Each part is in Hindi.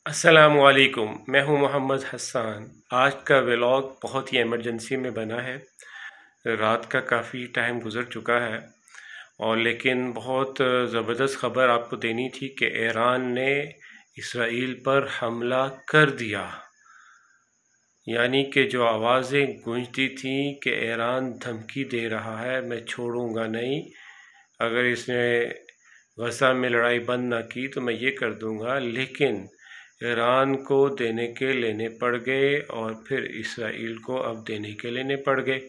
अस्सलामुअलैकुम, मैं हूं मोहम्मद हसन। आज का व्लॉग बहुत ही इमरजेंसी में बना है। रात का काफ़ी टाइम गुज़र चुका है और लेकिन बहुत ज़बरदस्त ख़बर आपको देनी थी कि ईरान ने इसराइल पर हमला कर दिया। यानी कि जो आवाज़ें गूंजती थी कि ईरान धमकी दे रहा है, मैं छोड़ूंगा नहीं, अगर इसने गज़ा में लड़ाई बंद ना की तो मैं ये कर दूंगा, लेकिन ईरान को देने के लेने पड़ गए और फिर इसराइल को अब देने के लेने पड़ गए।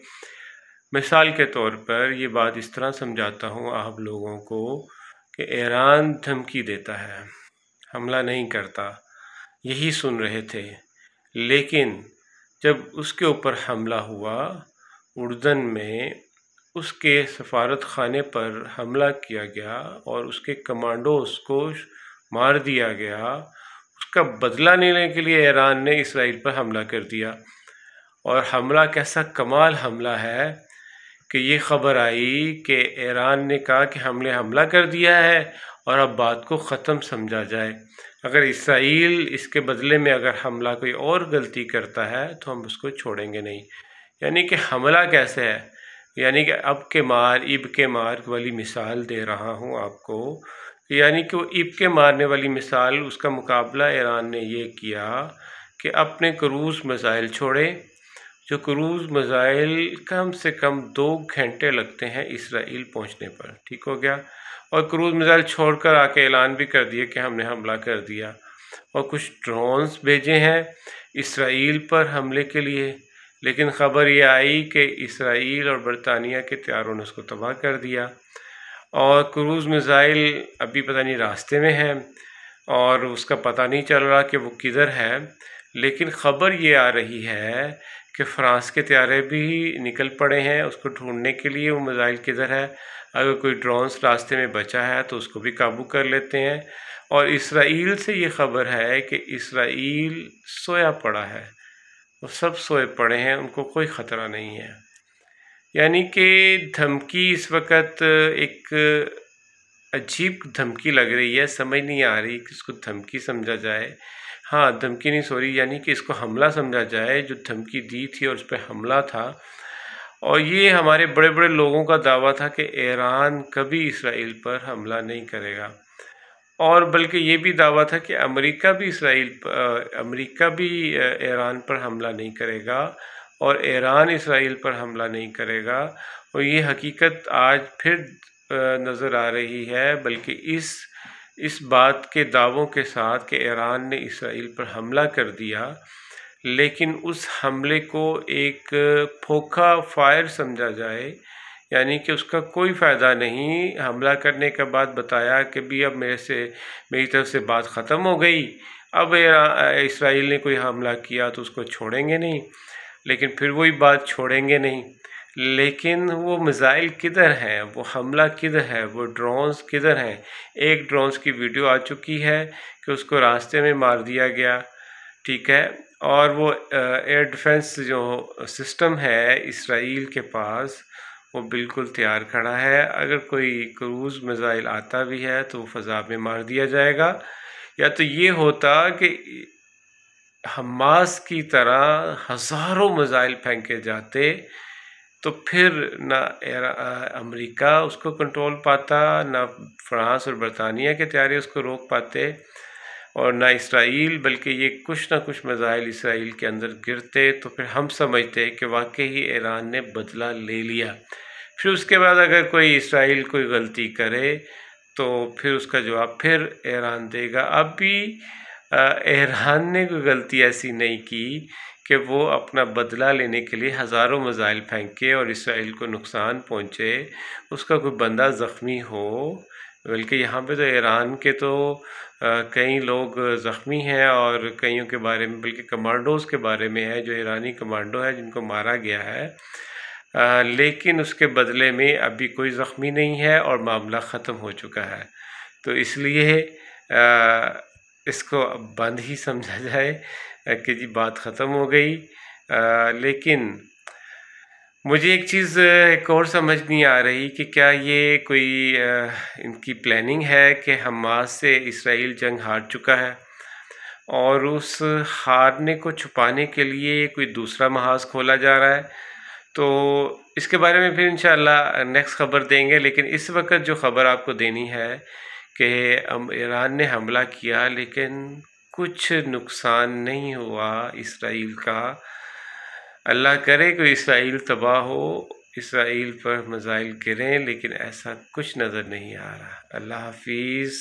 मिसाल के तौर पर ये बात इस तरह समझाता हूँ आप लोगों को कि ईरान धमकी देता है, हमला नहीं करता, यही सुन रहे थे। लेकिन जब उसके ऊपर हमला हुआ, उर्दन में उसके सफारत खाने पर हमला किया गया और उसके कमांडोज को मार दिया गया, उसका बदला लेने के लिए ईरान ने इसराइल पर हमला कर दिया। और हमला कैसा कमाल हमला है कि ये ख़बर आई कि ईरान ने कहा कि हमने हमला कर दिया है और अब बात को ख़त्म समझा जाए। अगर इसराइल इसके बदले में अगर हमला कोई और गलती करता है तो हम उसको छोड़ेंगे नहीं। यानी कि हमला कैसे है, यानी कि अब के मार इब के मार वाली मिसाल दे रहा हूँ आपको। यानी कि वो इब के मारने वाली मिसाल, उसका मुकाबला ईरान ने ये किया कि अपने क्रूज़ मिसाइल छोड़े, जो क्रूज़ मिसाइल कम से कम 2 घंटे लगते हैं इसराइल पहुंचने पर। ठीक हो गया। और क्रूज़ मिसाइल छोड़कर आके ऐलान भी कर दिए कि हमने हमला कर दिया। और कुछ ड्रोन्स भेजे हैं इसराइल पर हमले के लिए, लेकिन ख़बर ये आई कि इसराइल और बरतानिया के तैयारों ने उसको तबाह कर दिया। और क्रूज़ मिसाइल अभी पता नहीं रास्ते में है और उसका पता नहीं चल रहा कि वो किधर है। लेकिन ख़बर ये आ रही है कि फ़्रांस के तैयारे भी निकल पड़े हैं उसको ढूंढने के लिए, वो मिसाइल किधर है। अगर कोई ड्रोन्स रास्ते में बचा है तो उसको भी काबू कर लेते हैं। और इसराइल से ये ख़बर है कि इसराइल सोया पड़ा है, वो सब सोए पड़े हैं, उनको कोई ख़तरा नहीं है। यानी कि धमकी इस वक्त एक अजीब धमकी लग रही है, समझ नहीं आ रही कि इसको धमकी समझा जाए। हाँ, धमकी नहीं, सॉरी, यानी कि इसको हमला समझा जाए। जो धमकी दी थी और उस पर हमला था, और ये हमारे बड़े बड़े लोगों का दावा था कि ईरान कभी इसराइल पर हमला नहीं करेगा। और बल्कि ये भी दावा था कि अमेरिका भी ईरान पर हमला नहीं करेगा और ईरान इसराइल पर हमला नहीं करेगा। और ये हकीकत आज फिर नज़र आ रही है, बल्कि इस बात के दावों के साथ कि ईरान ने इसराइल पर हमला कर दिया, लेकिन उस हमले को एक फोका फायर समझा जाए। यानी कि उसका कोई फ़ायदा नहीं। हमला करने के बाद बताया कि भी अब मेरी तरफ से बात ख़त्म हो गई, अब इसराइल ने कोई हमला किया तो उसको छोड़ेंगे नहीं। लेकिन फिर वही बात, छोड़ेंगे नहीं, लेकिन वो मिसाइल किधर हैं, वो हमला किधर है, वो ड्रोन्स किधर हैं। एक ड्रोन्स की वीडियो आ चुकी है कि उसको रास्ते में मार दिया गया, ठीक है। और वो एयर डिफेंस जो सिस्टम है इसराइल के पास, वो बिल्कुल तैयार खड़ा है। अगर कोई क्रूज़ मिसाइल आता भी है तो वो फ़ज़ा में मार दिया जाएगा। या तो ये होता कि हमास की तरह हज़ारों मिसाइल फेंके जाते तो फिर ना अमेरिका उसको कंट्रोल पाता, ना फ्रांस और बरतानिया के तैयारे उसको रोक पाते, और ना इसराइल, बल्कि ये कुछ ना कुछ मिसाइल इसराइल के अंदर गिरते तो फिर हम समझते कि वाकई ही ईरान ने बदला ले लिया। फिर उसके बाद अगर कोई इसराइल कोई गलती करे तो फिर उसका जवाब फिर ईरान देगा। अब भी ईरान ने कोई गलती ऐसी नहीं की कि वो अपना बदला लेने के लिए हज़ारों मिसाइल फेंके और इसराइल को नुकसान पहुँचे, उसका कोई बंदा ज़ख्मी हो। बल्कि यहाँ पे तो ईरान के तो कई लोग ज़ख्मी हैं और कईयों के बारे में, बल्कि कमांडोज़ के बारे में है, जो ईरानी कमांडो है जिनको मारा गया है। लेकिन उसके बदले में अभी कोई ज़ख्मी नहीं है और मामला ख़त्म हो चुका है। तो इसलिए इसको बंद ही समझा जाए कि जी बात ख़त्म हो गई। लेकिन मुझे एक चीज़ एक और समझ नहीं आ रही कि क्या ये कोई इनकी प्लानिंग है कि हमास से इसराइल जंग हार चुका है और उस हारने को छुपाने के लिए कोई दूसरा महाज खोला जा रहा है। तो इसके बारे में फिर इंशाअल्लाह नेक्स्ट ख़बर देंगे, लेकिन इस वक्त जो ख़बर आपको देनी है कि ईरान ने हमला किया लेकिन कुछ नुकसान नहीं हुआ इसराइल का। अल्लाह करे कि इसराइल तबाह हो, इसराइल पर मिसाइल गिरें, लेकिन ऐसा कुछ नज़र नहीं आ रहा। अल्लाह हाफिज़।